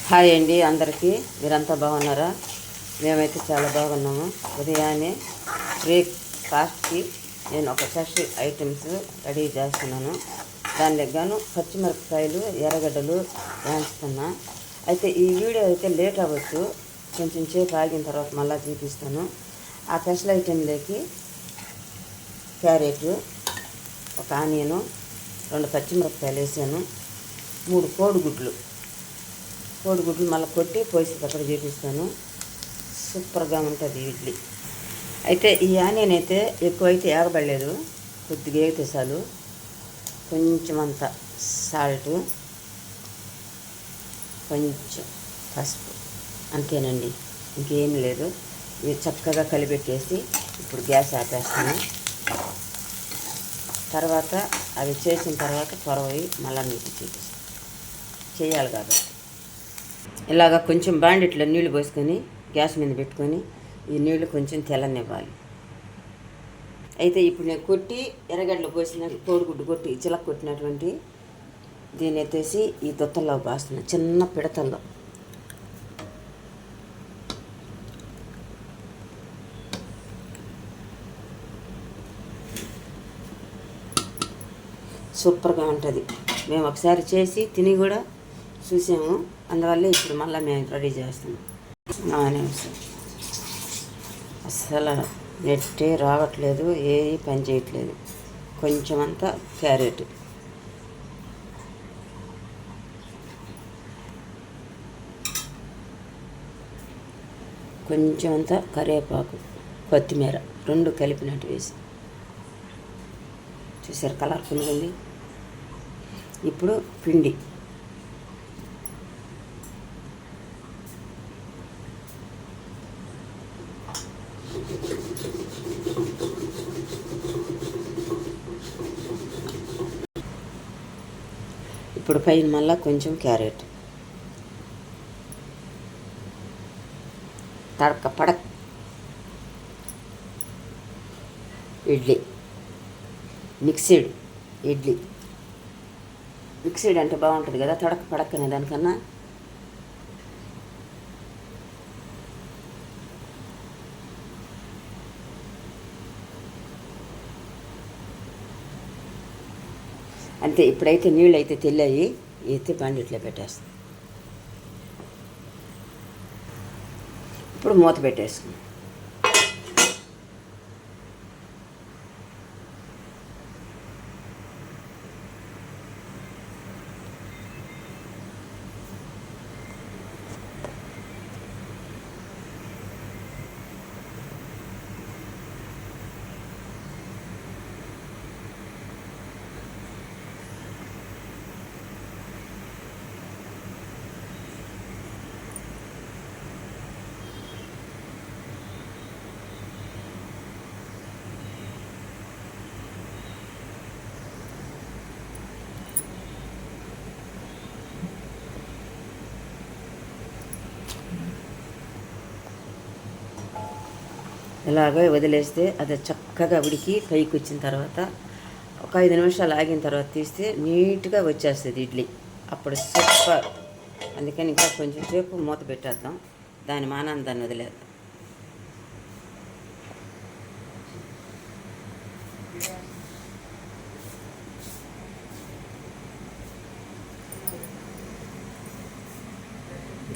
Hi అండి అందరికీ. మీరంతా బాగున్నారా? మేమైతే చాలా బాగున్నాము. ఉదయాన్నే బ్రేక్ఫాస్ట్కి నేను ఒక ఫ్రెష్ ఐటమ్స్ రెడీ చేస్తున్నాను. దానికి గాను పచ్చిమిరపకాయలు, ఎర్రగడ్డలు వేస్తున్నా. అయితే ఈ వీడియో అయితే లేట్ అవ్వచ్చు, కొంచెం సేపు ఆగిన తర్వాత మళ్ళీ చూపిస్తాను. ఆ స్పెషల్ ఐటెంలోకి క్యారెట్, ఒక ఆనియను, 2 పచ్చిమిరపకాయలు వేసాను, 3 కోడిగుడ్లు మళ్ళీ కొట్టి పోసేటప్పుడు చూపిస్తాను. సూపర్గా ఉంటుంది ఇడ్లీ. అయితే ఈ ఆనియన్ అయితే ఎక్కువైతే ఏగబడలేదు, కొద్దిగా ఏగితే చాలు. కొంచెం అంత సాల్ట్, కొంచెం పసుపు, అంతేనండి, ఇంకేం లేదు. ఇది చక్కగా కలిపెట్టేసి ఇప్పుడు గ్యాస్ ఆపేస్తాను. తర్వాత అవి చేసిన తర్వాత పొరవి మళ్ళీ మీకు చూపిస్తాను. చేయాలి కాబట్టి ఇలాగ కొంచెం బాండిట్లో నీళ్లు పోసుకొని గ్యాస్ మీద పెట్టుకొని ఈ నీళ్లు కొంచెం తెల్లనివ్వాలి. అయితే ఇప్పుడు నేను కొట్టి ఎర్రగడ్డలు పోసిన కోడిగుడ్డు కొట్టి చిలక కొట్టినటువంటి దీన్ని ఎత్తేసి ఈ దొత్తల్లో పోస్తున్నా, చిన్న పిడతల్లో. సూపర్గా ఉంటుంది. మేము ఒకసారి చేసి తిని కూడా చూసాము, అందువల్ల ఇప్పుడు మళ్ళీ మేము రెడీ చేస్తాము. అస్సలు నెట్టే రావట్లేదు, ఏది పని చేయట్లేదు. కొంచెం అంతా క్యారెట్, కొంచెం అంతా కరివేపాకు, కొత్తిమీర 2 కలిపినట్టు వేసి చూసారు, కలర్ఫుల్గా ఉంది. ఇప్పుడు పిండి ఇప్పుడు పైన మళ్ళీ కొంచెం క్యారెట్, తడక పడక్ ఇడ్లీ, మిక్స్డ్ ఇడ్లీ. మిక్స్డ్ అంటే బాగుంటుంది కదా, తడక పడక్ అనే దానికన్నా. అంతే. ఇప్పుడైతే నీళ్ళు అయితే తెల్లాయి, ఎత్తి బండిట్లో పెట్టేస్తాం. ఇప్పుడు మూత పెట్టేసుకున్నాం. ఇలాగ వదిలేస్తే అది చక్కగా ఉడికి పైకి వచ్చిన తర్వాత ఒక 5 నిమిషాలు ఆగిన తర్వాత తీస్తే నీట్గా వచ్చేస్తుంది ఇడ్లీ. అప్పుడు సూపర్. అందుకని ఇంకా కొంచెం సేపు మూత పెట్టేద్దాం, దాని మానాన్ని దాన్ని వదిలేద్దాం.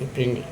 ఈ పిండి